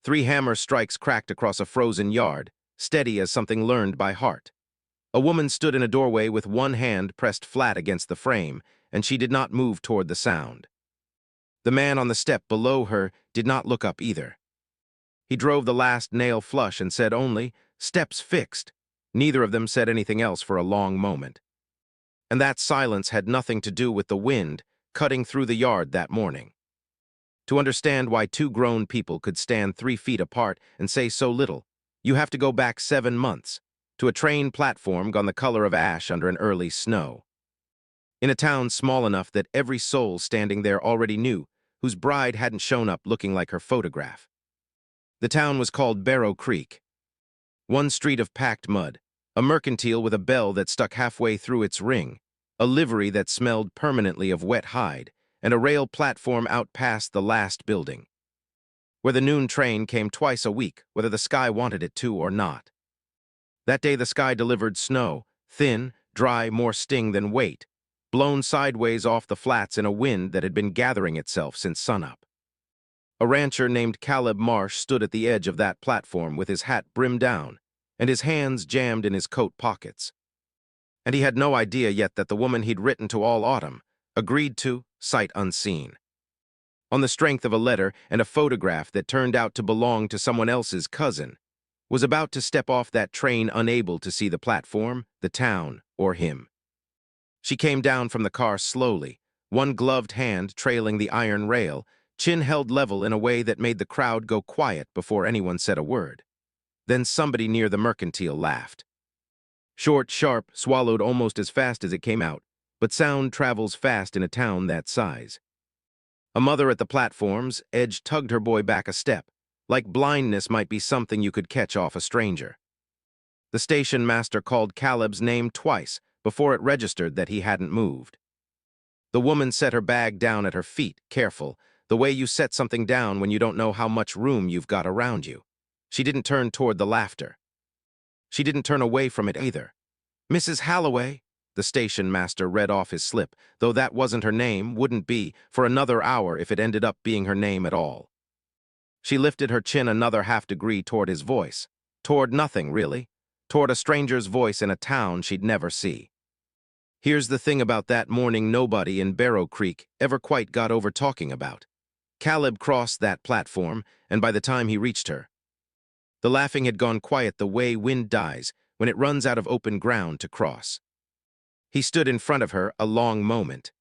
3 hammer strikes cracked across a frozen yard, steady as something learned by heart. A woman stood in a doorway with one hand pressed flat against the frame, and she did not move toward the sound. The man on the step below her did not look up either. He drove the last nail flush and said only, "Steps fixed." Neither of them said anything else for a long moment. And that silence had nothing to do with the wind cutting through the yard that morning. To understand why 2 grown people could stand 3 feet apart and say so little, you have to go back 7 months, to a train platform gone the color of ash under an early snow. In a town small enough that every soul standing there already knew, whose bride hadn't shown up looking like her photograph. The town was called Barrow Creek. One street of packed mud, a mercantile with a bell that stuck halfway through its ring, a livery that smelled permanently of wet hide, and a rail platform out past the last building, where the noon train came twice a week, whether the sky wanted it to or not. That day the sky delivered snow, thin, dry, more sting than weight, blown sideways off the flats in a wind that had been gathering itself since sunup. A rancher named Caleb Marsh stood at the edge of that platform with his hat brimmed down and his hands jammed in his coat pockets. And he had no idea yet that the woman he'd written to all autumn agreed to, sight unseen, on the strength of a letter and a photograph that turned out to belong to someone else's cousin, was about to step off that train unable to see the platform, the town, or him. She came down from the car slowly, one gloved hand trailing the iron rail, chin held level in a way that made the crowd go quiet before anyone said a word. Then somebody near the mercantile laughed. Short, sharp, swallowed almost as fast as it came out, but sound travels fast in a town that size. A mother at the platform's edge tugged her boy back a step, like blindness might be something you could catch off a stranger. The station master called Caleb's name twice before it registered that he hadn't moved. The woman set her bag down at her feet, careful, the way you set something down when you don't know how much room you've got around you. She didn't turn toward the laughter. She didn't turn away from it either. "Mrs. Halloway," the station master read off his slip, though that wasn't her name, wouldn't be, for another hour if it ended up being her name at all. She lifted her chin another half-degree toward his voice. Toward nothing, really. Toward a stranger's voice in a town she'd never see. Here's the thing about that morning nobody in Barrow Creek ever quite got over talking about. Caleb crossed that platform, and by the time he reached her, the laughing had gone quiet the way wind dies when it runs out of open ground to cross. He stood in front of her a long moment.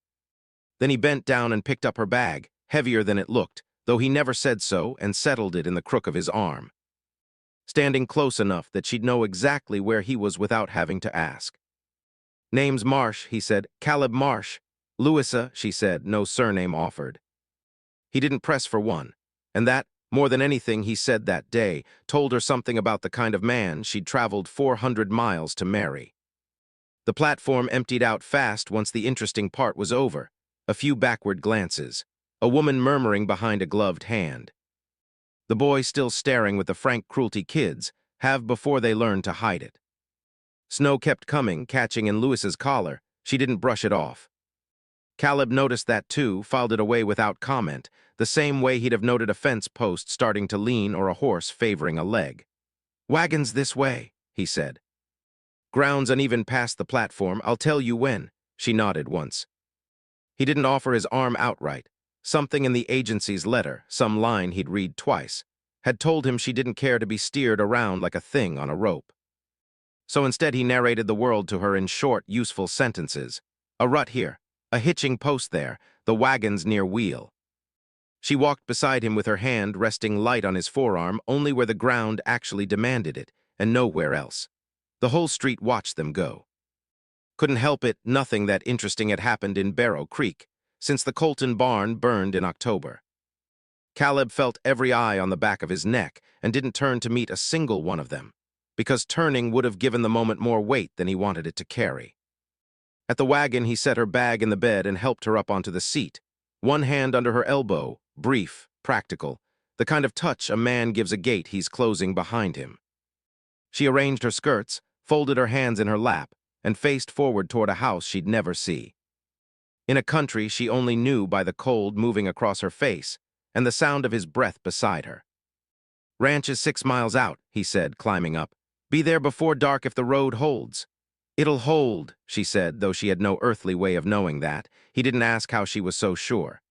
Then he bent down and picked up her bag, heavier than it looked, though he never said so, and settled it in the crook of his arm, standing close enough that she'd know exactly where he was without having to ask. "Name's Marsh," he said. "Caleb Marsh." "Louisa," she said, no surname offered. He didn't press for one, and that, more than anything he said that day, told her something about the kind of man she'd traveled 400 miles to marry. The platform emptied out fast once the interesting part was over. A few backward glances, a woman murmuring behind a gloved hand. The boy still staring with the frank cruelty kids have before they learn to hide it. Snow kept coming, catching in Louis's collar. She didn't brush it off. Caleb noticed that too, filed it away without comment, the same way he'd have noted a fence post starting to lean or a horse favoring a leg. "Wagons this way," he said. "Ground's uneven past the platform, I'll tell you when." She nodded once. He didn't offer his arm outright. Something in the agency's letter, some line he'd read twice, had told him she didn't care to be steered around like a thing on a rope. So instead he narrated the world to her in short, useful sentences. A rut here, a hitching post there, the wagons near wheel. She walked beside him with her hand resting light on his forearm only where the ground actually demanded it, and nowhere else. The whole street watched them go. Couldn't help it, nothing that interesting had happened in Barrow Creek since the Colton barn burned in October. Caleb felt every eye on the back of his neck and didn't turn to meet a single one of them, because turning would have given the moment more weight than he wanted it to carry. At the wagon, he set her bag in the bed and helped her up onto the seat, one hand under her elbow, brief, practical, the kind of touch a man gives a gate he's closing behind him. She arranged her skirts, folded her hands in her lap, and faced forward toward a house she'd never see. In a country she only knew by the cold moving across her face and the sound of his breath beside her. Ranch is 6 miles out, he said, climbing up. Be there before dark if the road holds. It'll hold, she said, though she had no earthly way of knowing that. He didn't ask how she was so sure.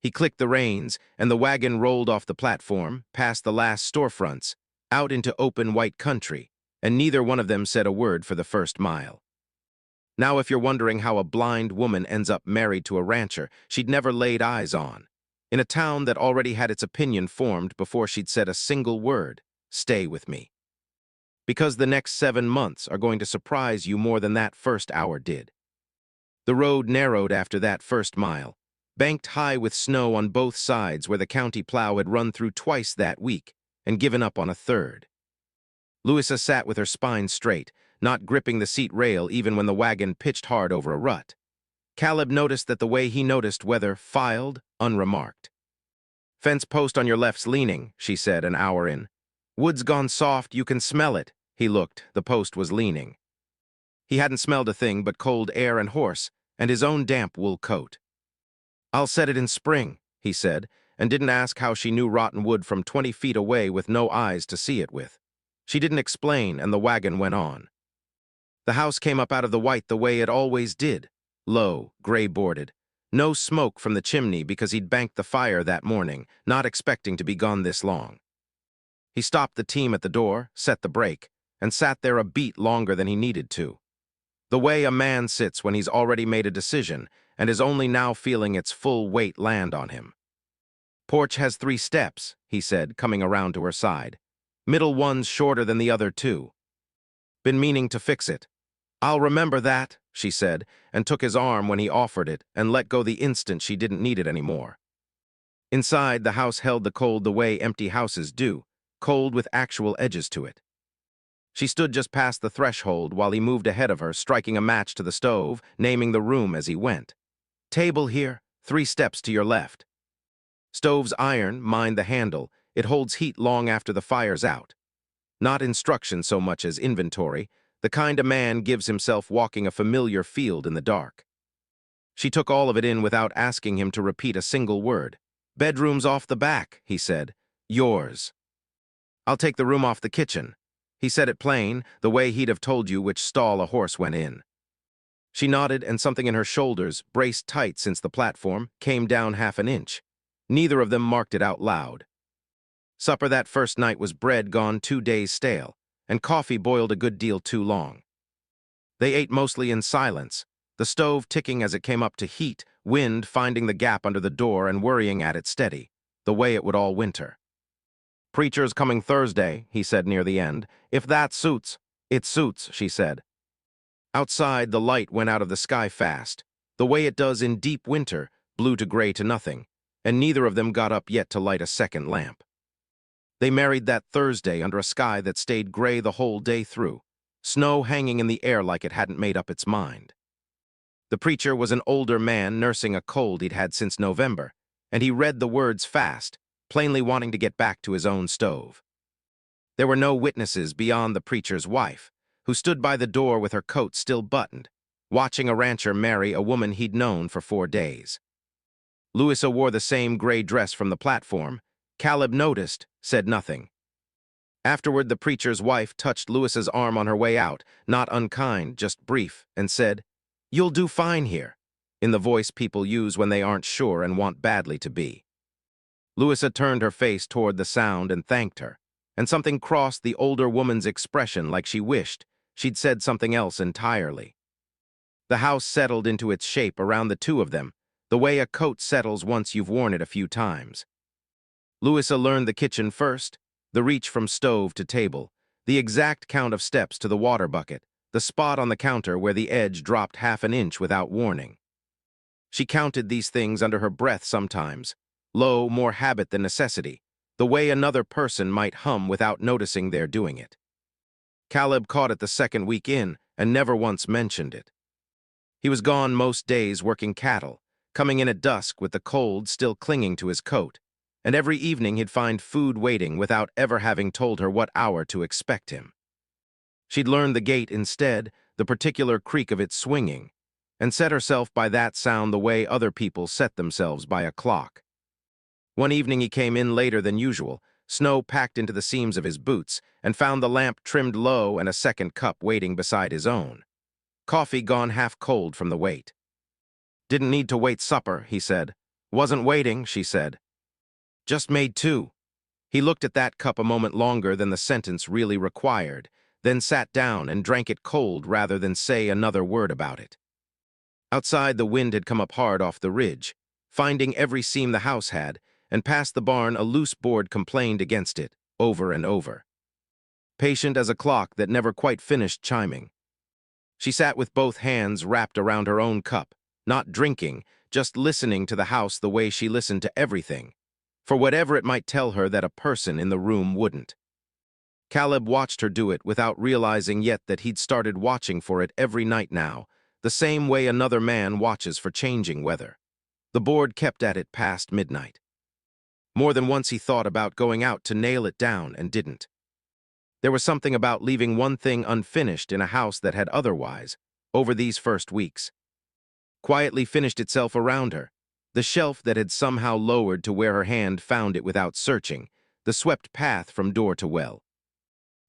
He clicked the reins, and the wagon rolled off the platform, past the last storefronts, out into open white country, and neither one of them said a word for the first mile. Now if you're wondering how a blind woman ends up married to a rancher she'd never laid eyes on, in a town that already had its opinion formed before she'd said a single word, stay with me. Because the next 7 months are going to surprise you more than that first hour did. The road narrowed after that first mile, banked high with snow on both sides where the county plow had run through twice that week and given up on a third. Louisa sat with her spine straight, not gripping the seat rail even when the wagon pitched hard over a rut. Caleb noticed that the way he noticed weather filed, unremarked. Fence post on your left's leaning, she said an hour in. Wood's gone soft, you can smell it. He looked, the post was leaning. He hadn't smelled a thing but cold air and horse, and his own damp wool coat. I'll set it in spring, he said, and didn't ask how she knew rotten wood from 20 feet away with no eyes to see it with. She didn't explain, and the wagon went on. The house came up out of the white the way it always did, low, gray-boarded. No smoke from the chimney because he'd banked the fire that morning, not expecting to be gone this long. He stopped the team at the door, set the brake, and sat there a beat longer than he needed to. The way a man sits when he's already made a decision and is only now feeling its full weight land on him. Porch has 3 steps, he said, coming around to her side. Middle one's shorter than the other 2. Been meaning to fix it. I'll remember that, she said, and took his arm when he offered it and let go the instant she didn't need it anymore. Inside, the house held the cold the way empty houses do, cold with actual edges to it. She stood just past the threshold while he moved ahead of her, striking a match to the stove, naming the room as he went. Table here, 3 steps to your left. Stove's iron, mind the handle, it holds heat long after the fire's out. Not instruction so much as inventory, the kind a man gives himself walking a familiar field in the dark. She took all of it in without asking him to repeat a single word. Bedroom's off the back, he said. Yours. I'll take the room off the kitchen. He said it plain, the way he'd have told you which stall a horse went in. She nodded, and something in her shoulders, braced tight since the platform, came down half an inch. Neither of them marked it out loud. Supper that first night was bread gone 2 days stale, and coffee boiled a good deal too long. They ate mostly in silence, the stove ticking as it came up to heat, wind finding the gap under the door and worrying at it steady, the way it would all winter. Preacher's coming Thursday, he said near the end. If that suits. It suits, she said. Outside, the light went out of the sky fast, the way it does in deep winter, blue to gray to nothing, and neither of them got up yet to light a second lamp. They married that Thursday under a sky that stayed gray the whole day through, snow hanging in the air like it hadn't made up its mind. The preacher was an older man nursing a cold he'd had since November, and he read the words fast, plainly wanting to get back to his own stove. There were no witnesses beyond the preacher's wife, who stood by the door with her coat still buttoned, watching a rancher marry a woman he'd known for 4 days. Louisa wore the same gray dress from the platform. Caleb noticed, said nothing. Afterward, the preacher's wife touched Louisa's arm on her way out, not unkind, just brief, and said, "You'll do fine here," in the voice people use when they aren't sure and want badly to be. Louisa turned her face toward the sound and thanked her, and something crossed the older woman's expression like she wished she'd said something else entirely. The house settled into its shape around the 2 of them, the way a coat settles once you've worn it a few times. Louisa learned the kitchen first, the reach from stove to table, the exact count of steps to the water bucket, the spot on the counter where the edge dropped half an inch without warning. She counted these things under her breath sometimes, low, more habit than necessity, the way another person might hum without noticing they're doing it. Caleb caught it the second week in and never once mentioned it. He was gone most days working cattle, coming in at dusk with the cold still clinging to his coat, and every evening he'd find food waiting without ever having told her what hour to expect him. She'd learned the gate instead, the particular creak of its swinging, and set herself by that sound the way other people set themselves by a clock. One evening he came in later than usual, snow packed into the seams of his boots, and found the lamp trimmed low and a second cup waiting beside his own. Coffee gone half cold from the wait. "Didn't need to wait supper," he said. "Wasn't waiting," she said. "Just made two." He looked at that cup a moment longer than the sentence really required, then sat down and drank it cold rather than say another word about it. Outside, the wind had come up hard off the ridge, finding every seam the house had, and past the barn a loose board complained against it, over and over. Patient as a clock that never quite finished chiming. She sat with both hands wrapped around her own cup, not drinking, just listening to the house the way she listened to everything, for whatever it might tell her that a person in the room wouldn't. Caleb watched her do it without realizing yet that he'd started watching for it every night now, the same way another man watches for changing weather. The board kept at it past midnight. More than once he thought about going out to nail it down and didn't. There was something about leaving one thing unfinished in a house that had otherwise, over these first weeks, quietly finished itself around her, the shelf that had somehow lowered to where her hand found it without searching, the swept path from door to well.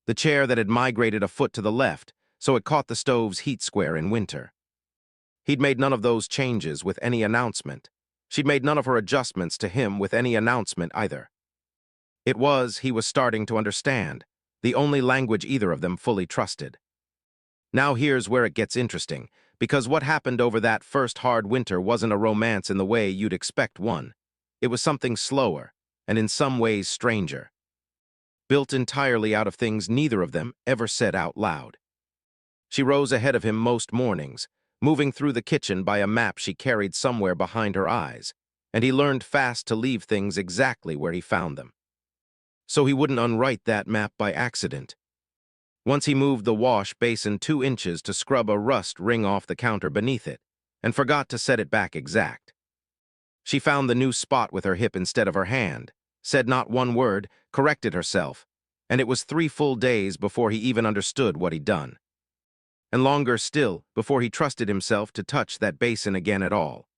The chair that had migrated a foot to the left, so it caught the stove's heat square in winter. He'd made none of those changes with any announcement. She'd made none of her adjustments to him with any announcement either. It was, he was starting to understand, the only language either of them fully trusted. Now here's where it gets interesting, because what happened over that first hard winter wasn't a romance in the way you'd expect one. It was something slower, and in some ways stranger. Built entirely out of things neither of them ever said out loud. She rose ahead of him most mornings, moving through the kitchen by a map she carried somewhere behind her eyes, and he learned fast to leave things exactly where he found them. So he wouldn't unwrite that map by accident. Once he moved the wash basin 2 inches to scrub a rust ring off the counter beneath it, and forgot to set it back exact. She found the new spot with her hip instead of her hand, said not one word, corrected herself, and it was 3 full days before he even understood what he'd done. And longer still before he trusted himself to touch that basin again at all.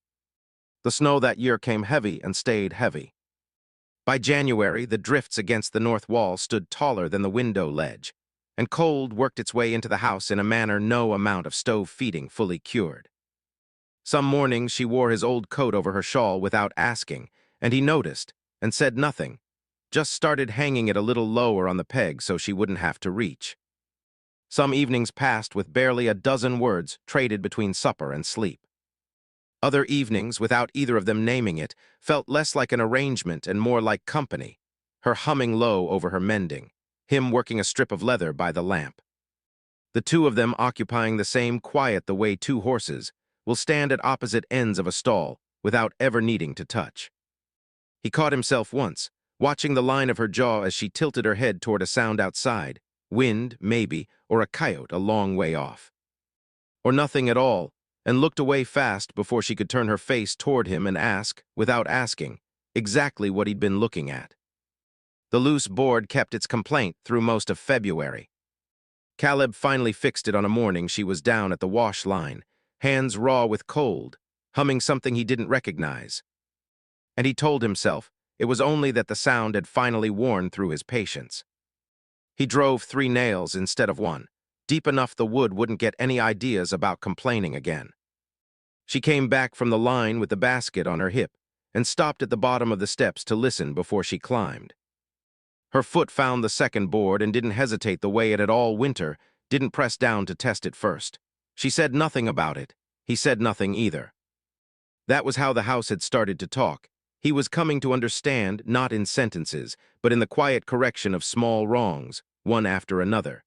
The snow that year came heavy and stayed heavy. By January, the drifts against the north wall stood taller than the window ledge, and cold worked its way into the house in a manner no amount of stove feeding fully cured. Some mornings she wore his old coat over her shawl without asking, and he noticed, and said nothing, just started hanging it a little lower on the peg so she wouldn't have to reach. Some evenings passed with barely a dozen words traded between supper and sleep. Other evenings, without either of them naming it, felt less like an arrangement and more like company, her humming low over her mending, him working a strip of leather by the lamp. The two of them occupying the same quiet the way 2 horses will stand at opposite ends of a stall without ever needing to touch. He caught himself once, watching the line of her jaw as she tilted her head toward a sound outside, wind, maybe, or a coyote a long way off. Or nothing at all, and looked away fast before she could turn her face toward him and ask, without asking, exactly what he'd been looking at. The loose board kept its complaint through most of February. Caleb finally fixed it on a morning she was down at the wash line, hands raw with cold, humming something he didn't recognize. And he told himself it was only that the sound had finally worn through his patience. He drove 3 nails instead of 1, deep enough the wood wouldn't get any ideas about complaining again. She came back from the line with the basket on her hip and stopped at the bottom of the steps to listen before she climbed. Her foot found the second board and didn't hesitate the way it had all winter, didn't press down to test it first. She said nothing about it. He said nothing either. That was how the house had started to talk. He was coming to understand, not in sentences, but in the quiet correction of small wrongs, one after another.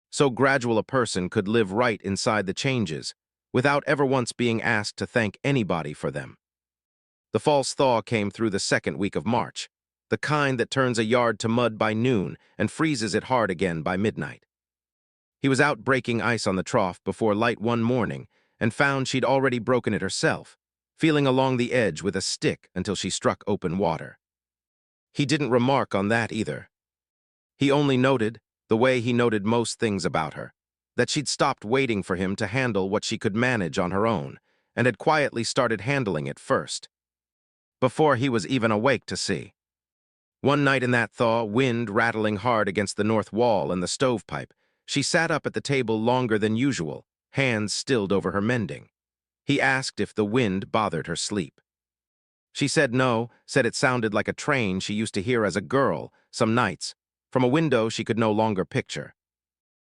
So gradual a person could live right inside the changes, without ever once being asked to thank anybody for them. The false thaw came through the second week of March, the kind that turns a yard to mud by noon and freezes it hard again by midnight. He was out breaking ice on the trough before light one morning and found she'd already broken it herself, feeling along the edge with a stick until she struck open water. He didn't remark on that either. He only noted, the way he noted most things about her, that she'd stopped waiting for him to handle what she could manage on her own, and had quietly started handling it first, before he was even awake to see. One night in that thaw, wind rattling hard against the north wall and the stovepipe, she sat up at the table longer than usual, hands stilled over her mending. He asked if the wind bothered her sleep. She said no, said it sounded like a train she used to hear as a girl, some nights, from a window she could no longer picture,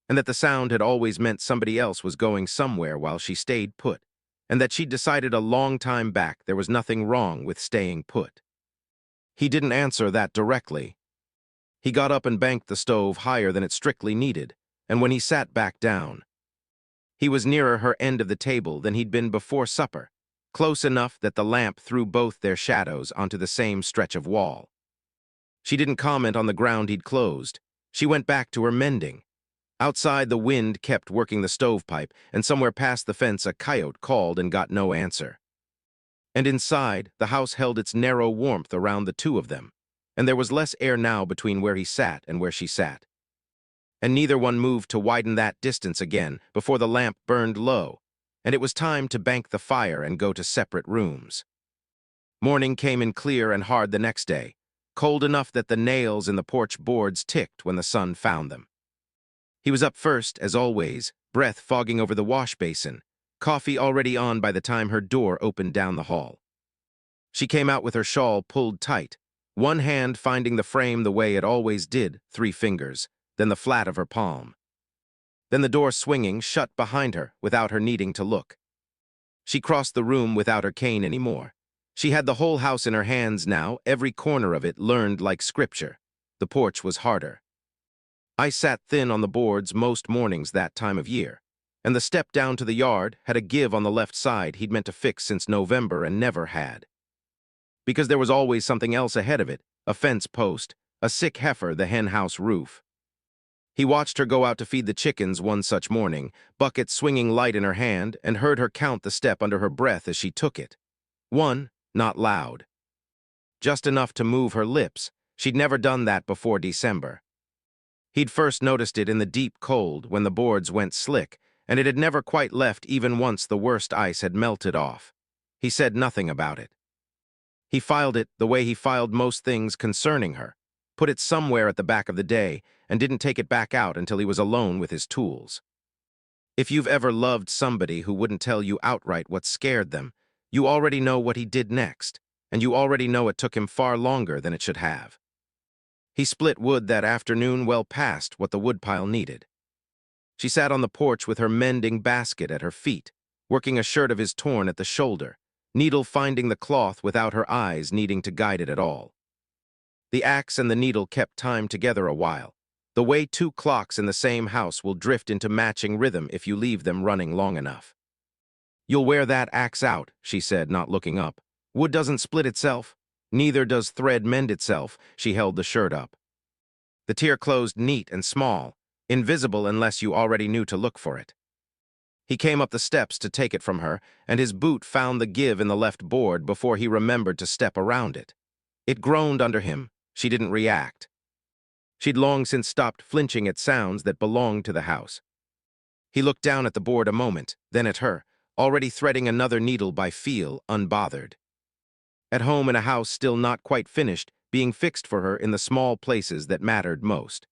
and that the sound had always meant somebody else was going somewhere while she stayed put, and that she'd decided a long time back there was nothing wrong with staying put. He didn't answer that directly. He got up and banked the stove higher than it strictly needed, and when he sat back down, he was nearer her end of the table than he'd been before supper, close enough that the lamp threw both their shadows onto the same stretch of wall. She didn't comment on the ground he'd closed. She went back to her mending. Outside, the wind kept working the stovepipe, and somewhere past the fence a coyote called and got no answer. And inside, the house held its narrow warmth around the two of them, and there was less air now between where he sat and where she sat. And neither one moved to widen that distance again before the lamp burned low, and it was time to bank the fire and go to separate rooms. Morning came in clear and hard the next day, cold enough that the nails in the porch boards ticked when the sun found them. He was up first, as always, breath fogging over the wash basin, coffee already on by the time her door opened down the hall. She came out with her shawl pulled tight, one hand finding the frame the way it always did, 3 fingers, then the flat of her palm. Then the door swinging shut behind her without her needing to look. She crossed the room without her cane anymore. She had the whole house in her hands now, every corner of it learned like scripture. The porch was harder. I sat thin on the boards most mornings that time of year, and the step down to the yard had a give on the left side he'd meant to fix since November and never had. Because there was always something else ahead of it, a fence post, a sick heifer, the hen house roof. He watched her go out to feed the chickens one such morning, bucket swinging light in her hand, and heard her count the step under her breath as she took it. 1, not loud. Just enough to move her lips. She'd never done that before December. He'd first noticed it in the deep cold when the boards went slick, and it had never quite left even once the worst ice had melted off. He said nothing about it. He filed it the way he filed most things concerning her, put it somewhere at the back of the day, and didn't take it back out until he was alone with his tools. If you've ever loved somebody who wouldn't tell you outright what scared them, you already know what he did next, and you already know it took him far longer than it should have. He split wood that afternoon well past what the woodpile needed. She sat on the porch with her mending basket at her feet, working a shirt of his torn at the shoulder, needle finding the cloth without her eyes needing to guide it at all. The axe and the needle kept time together a while, the way 2 clocks in the same house will drift into matching rhythm if you leave them running long enough. "You'll wear that axe out," she said, not looking up. "Wood doesn't split itself. Neither does thread mend itself." She held the shirt up. The tear closed neat and small, invisible unless you already knew to look for it. He came up the steps to take it from her, and his boot found the give in the left board before he remembered to step around it. It groaned under him. She didn't react. She'd long since stopped flinching at sounds that belonged to the house. He looked down at the board a moment, then at her, already threading another needle by feel, unbothered. At home in a house still not quite finished, being fixed for her in the small places that mattered most.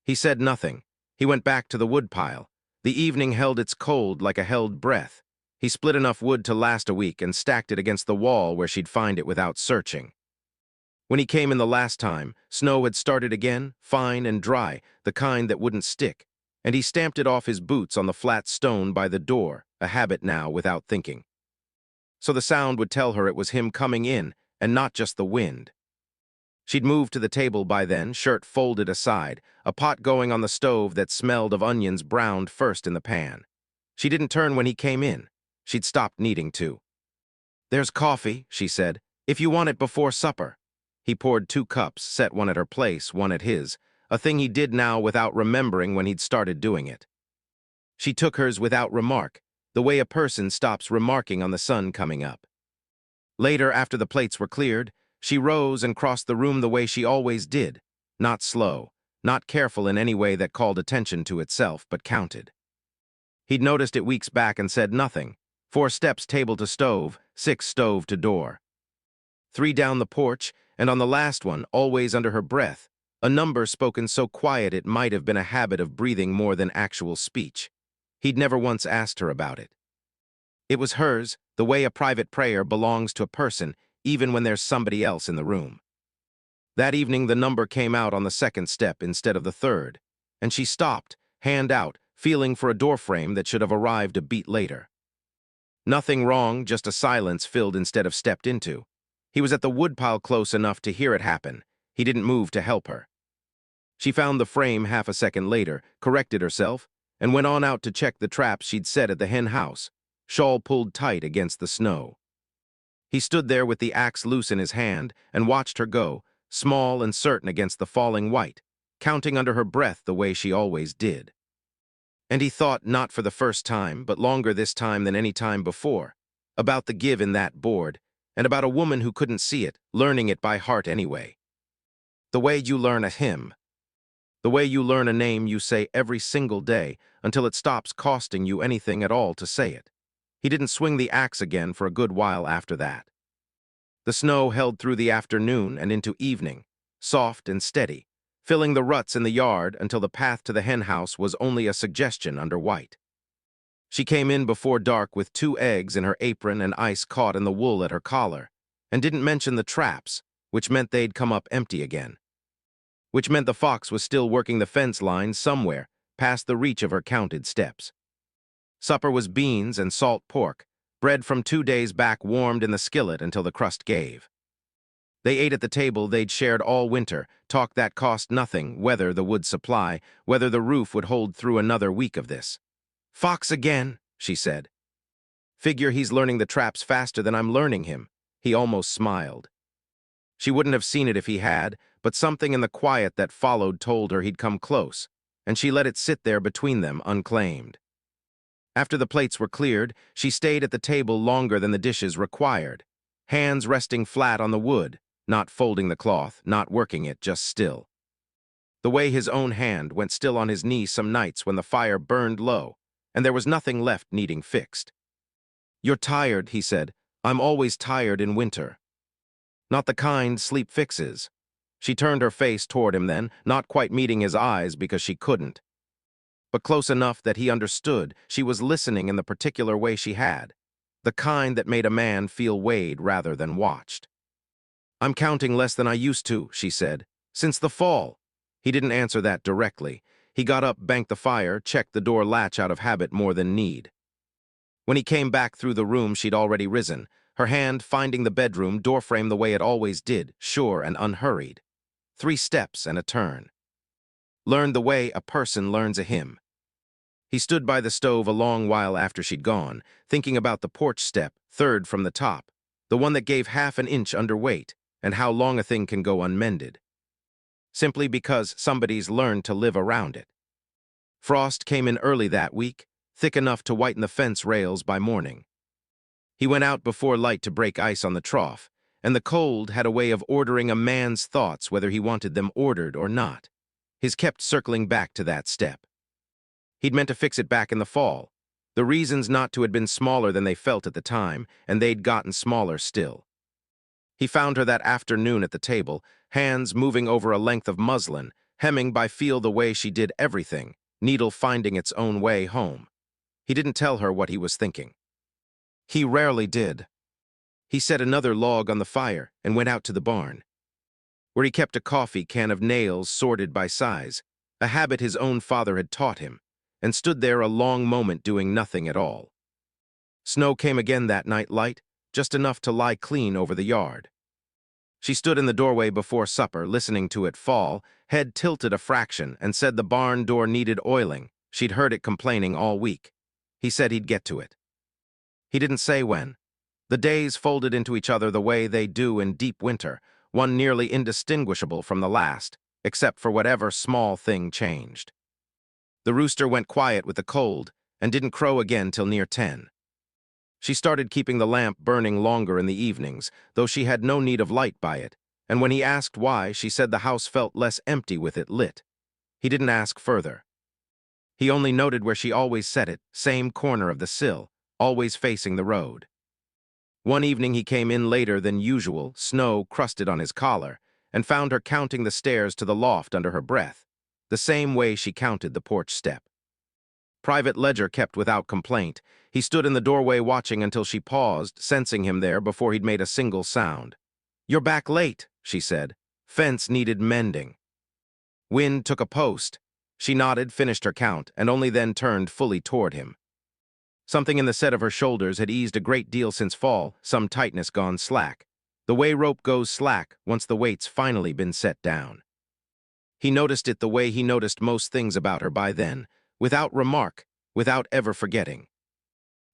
He said nothing. He went back to the woodpile. The evening held its cold like a held breath. He split enough wood to last a week and stacked it against the wall where she'd find it without searching. When he came in the last time, snow had started again, fine and dry, the kind that wouldn't stick, and he stamped it off his boots on the flat stone by the door, a habit now without thinking. So the sound would tell her it was him coming in, and not just the wind. She'd moved to the table by then, shirt folded aside, a pot going on the stove that smelled of onions browned first in the pan. She didn't turn when he came in. She'd stopped needing to. "There's coffee," she said, "if you want it before supper." He poured 2 cups, set one at her place, one at his, a thing he did now without remembering when he'd started doing it. She took hers without remark, the way a person stops remarking on the sun coming up. Later, after the plates were cleared, she rose and crossed the room the way she always did, not slow, not careful in any way that called attention to itself, but counted. He'd noticed it weeks back and said nothing. 4 steps table to stove, 6 stove to door. 3 down the porch, and on the last one, always under her breath, a number spoken so quiet it might have been a habit of breathing more than actual speech. He'd never once asked her about it. It was hers, the way a private prayer belongs to a person, even when there's somebody else in the room. That evening, the number came out on the second step instead of the third, and she stopped, hand out, feeling for a doorframe that should have arrived a beat later. Nothing wrong, just a silence filled instead of stepped into. He was at the woodpile close enough to hear it happen. He didn't move to help her. She found the frame half a second later, corrected herself, and went on out to check the traps she'd set at the hen house, shawl pulled tight against the snow. He stood there with the axe loose in his hand and watched her go, small and certain against the falling white, counting under her breath the way she always did. And he thought, not for the first time, but longer this time than any time before, about the give in that board, and about a woman who couldn't see it, learning it by heart anyway. The way you learn a hymn. The way you learn a name you say every single day until it stops costing you anything at all to say it. He didn't swing the axe again for a good while after that. The snow held through the afternoon and into evening, soft and steady, filling the ruts in the yard until the path to the hen house was only a suggestion under white. She came in before dark with 2 eggs in her apron and ice caught in the wool at her collar, and didn't mention the traps, which meant they'd come up empty again. Which meant the fox was still working the fence line somewhere, past the reach of her counted steps. Supper was beans and salt pork, bread from 2 days back warmed in the skillet until the crust gave. They ate at the table they'd shared all winter, talk that cost nothing, whether the wood supply, whether the roof would hold through another week of this. "Fox again," she said. "Figure he's learning the traps faster than I'm learning him." He almost smiled. She wouldn't have seen it if he had, but something in the quiet that followed told her he'd come close, and she let it sit there between them unclaimed. After the plates were cleared, she stayed at the table longer than the dishes required, hands resting flat on the wood, not folding the cloth, not working it, just still. The way his own hand went still on his knee some nights when the fire burned low, and there was nothing left needing fixed. "You're tired," he said. "I'm always tired in winter." "Not the kind sleep fixes." She turned her face toward him then, not quite meeting his eyes because she couldn't. But close enough that he understood she was listening in the particular way she had, the kind that made a man feel weighed rather than watched. "I'm counting less than I used to," she said, "since the fall." He didn't answer that directly. He got up, banked the fire, checked the door latch out of habit more than need. When he came back through the room, she'd already risen, her hand finding the bedroom doorframe the way it always did, sure and unhurried. 3 steps and a turn. Learned the way a person learns a hymn. He stood by the stove a long while after she'd gone, thinking about the porch step, 3rd from the top, the one that gave half an inch underweight, and how long a thing can go unmended. Simply because somebody's learned to live around it. Frost came in early that week, thick enough to whiten the fence rails by morning. He went out before light to break ice on the trough, and the cold had a way of ordering a man's thoughts whether he wanted them ordered or not. His kept circling back to that step. He'd meant to fix it back in the fall. The reasons not to had been smaller than they felt at the time, and they'd gotten smaller still. He found her that afternoon at the table, hands moving over a length of muslin, hemming by feel the way she did everything, needle finding its own way home. He didn't tell her what he was thinking. He rarely did. He set another log on the fire and went out to the barn, where he kept a coffee can of nails sorted by size, a habit his own father had taught him, and stood there a long moment doing nothing at all. Snow came again that night, light, just enough to lie clean over the yard. She stood in the doorway before supper, listening to it fall, head tilted a fraction, and said the barn door needed oiling. She'd heard it complaining all week. He said he'd get to it. He didn't say when. The days folded into each other the way they do in deep winter, one nearly indistinguishable from the last, except for whatever small thing changed. The rooster went quiet with the cold and didn't crow again till near 10. She started keeping the lamp burning longer in the evenings, though she had no need of light by it, and when he asked why, she said the house felt less empty with it lit. He didn't ask further. He only noted where she always set it, same corner of the sill, always facing the road. One evening he came in later than usual, snow crusted on his collar, and found her counting the stairs to the loft under her breath, the same way she counted the porch step. Private ledger kept without complaint. He stood in the doorway watching until she paused, sensing him there before he'd made a single sound. "You're back late," she said. "Fence needed mending." Wind took a post. She nodded, finished her count, and only then turned fully toward him. Something in the set of her shoulders had eased a great deal since fall, some tightness gone slack. The way rope goes slack once the weight's finally been set down. He noticed it the way he noticed most things about her by then, without remark, without ever forgetting.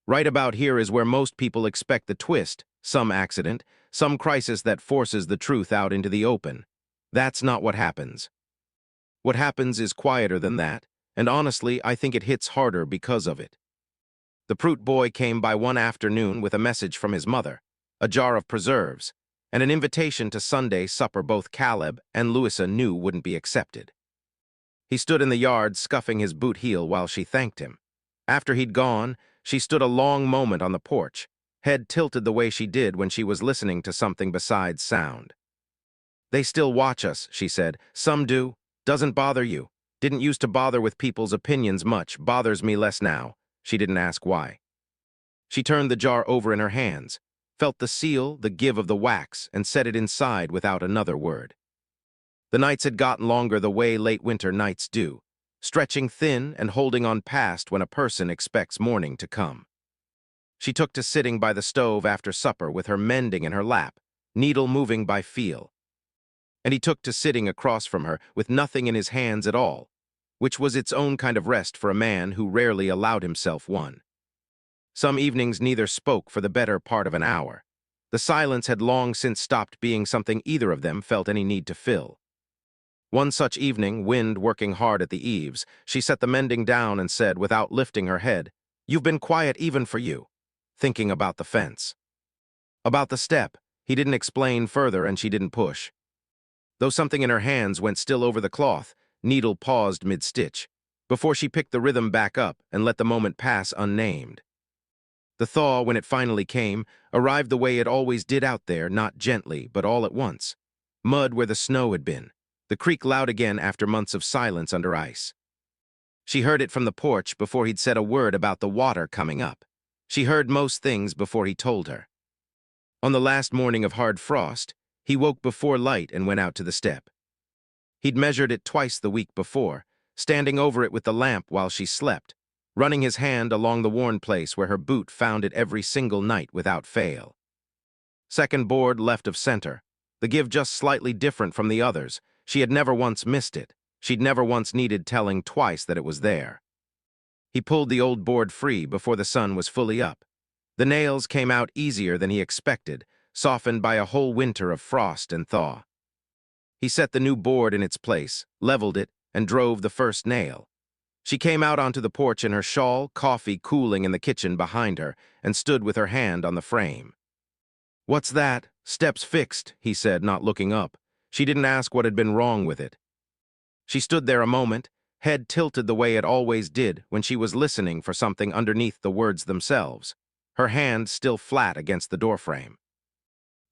Right about here is where most people expect the twist, some accident, some crisis that forces the truth out into the open. That's not what happens. What happens is quieter than that, and honestly, I think it hits harder because of it. The Prout boy came by one afternoon with a message from his mother, a jar of preserves, and an invitation to Sunday supper both Caleb and Louisa knew wouldn't be accepted. He stood in the yard scuffing his boot heel while she thanked him. After he'd gone, she stood a long moment on the porch, head tilted the way she did when she was listening to something besides sound. "They still watch us," she said. "Some do. Doesn't bother you. Didn't used to bother with people's opinions much. Bothers me less now." She didn't ask why. She turned the jar over in her hands, felt the seal, the give of the wax, and set it inside without another word. The nights had gotten longer the way late winter nights do, stretching thin and holding on past when a person expects morning to come. She took to sitting by the stove after supper with her mending in her lap, needle moving by feel. And he took to sitting across from her with nothing in his hands at all, which was its own kind of rest for a man who rarely allowed himself one. Some evenings neither spoke for the better part of an hour. The silence had long since stopped being something either of them felt any need to fill. One such evening, wind working hard at the eaves, she set the mending down and said, without lifting her head, "You've been quiet even for you," thinking about the fence. About the step, he didn't explain further and she didn't push. Though something in her hands went still over the cloth, needle paused mid-stitch, before she picked the rhythm back up and let the moment pass unnamed. The thaw, when it finally came, arrived the way it always did out there, not gently, but all at once. Mud where the snow had been. The creak loud again after months of silence under ice. She heard it from the porch before he'd said a word about the water coming up. She heard most things before he told her. On the last morning of hard frost, he woke before light and went out to the step. He'd measured it twice the week before, standing over it with the lamp while she slept, running his hand along the worn place where her boot found it every single night without fail. Second board left of center, the give just slightly different from the others. She had never once missed it. She'd never once needed telling twice that it was there. He pulled the old board free before the sun was fully up. The nails came out easier than he expected, softened by a whole winter of frost and thaw. He set the new board in its place, leveled it, and drove the first nail. She came out onto the porch in her shawl, coffee cooling in the kitchen behind her, and stood with her hand on the frame. "What's that? Step's fixed," he said, not looking up. She didn't ask what had been wrong with it. She stood there a moment, head tilted the way it always did when she was listening for something underneath the words themselves, her hand still flat against the doorframe.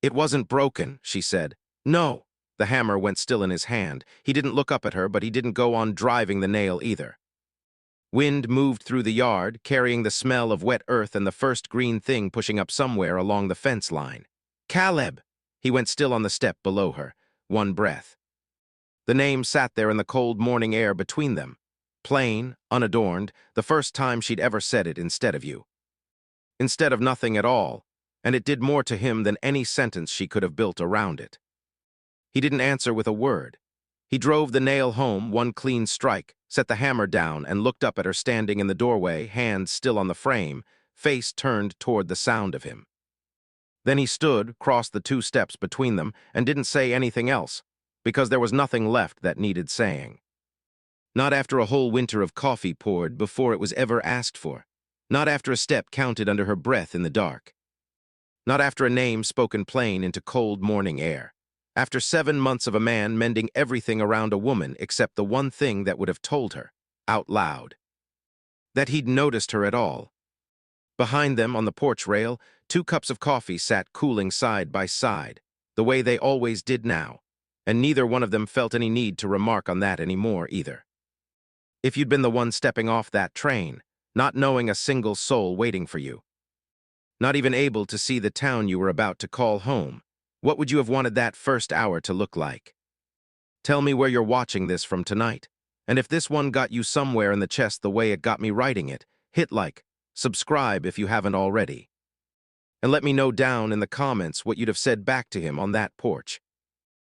"It wasn't broken," she said. "No." The hammer went still in his hand. He didn't look up at her, but he didn't go on driving the nail either. Wind moved through the yard, carrying the smell of wet earth and the first green thing pushing up somewhere along the fence line. "Caleb!" He went still on the step below her. One breath. The name sat there in the cold morning air between them, plain, unadorned, the first time she'd ever said it instead of you. Instead of nothing at all, and it did more to him than any sentence she could have built around it. He didn't answer with a word. He drove the nail home, one clean strike, set the hammer down, and looked up at her standing in the doorway, hands still on the frame, face turned toward the sound of him. Then he stood, crossed the 2 steps between them, and didn't say anything else, because there was nothing left that needed saying. Not after a whole winter of coffee poured before it was ever asked for. Not after a step counted under her breath in the dark. Not after a name spoken plain into cold morning air. After 7 months of a man mending everything around a woman except the one thing that would have told her, out loud, that he'd noticed her at all. Behind them, on the porch rail, 2 cups of coffee sat cooling side by side, the way they always did now, and neither one of them felt any need to remark on that anymore either. If you'd been the one stepping off that train, not knowing a single soul waiting for you, not even able to see the town you were about to call home, what would you have wanted that first hour to look like? Tell me where you're watching this from tonight, and if this one got you somewhere in the chest the way it got me writing it, hit like, subscribe if you haven't already. And let me know down in the comments what you'd have said back to him on that porch.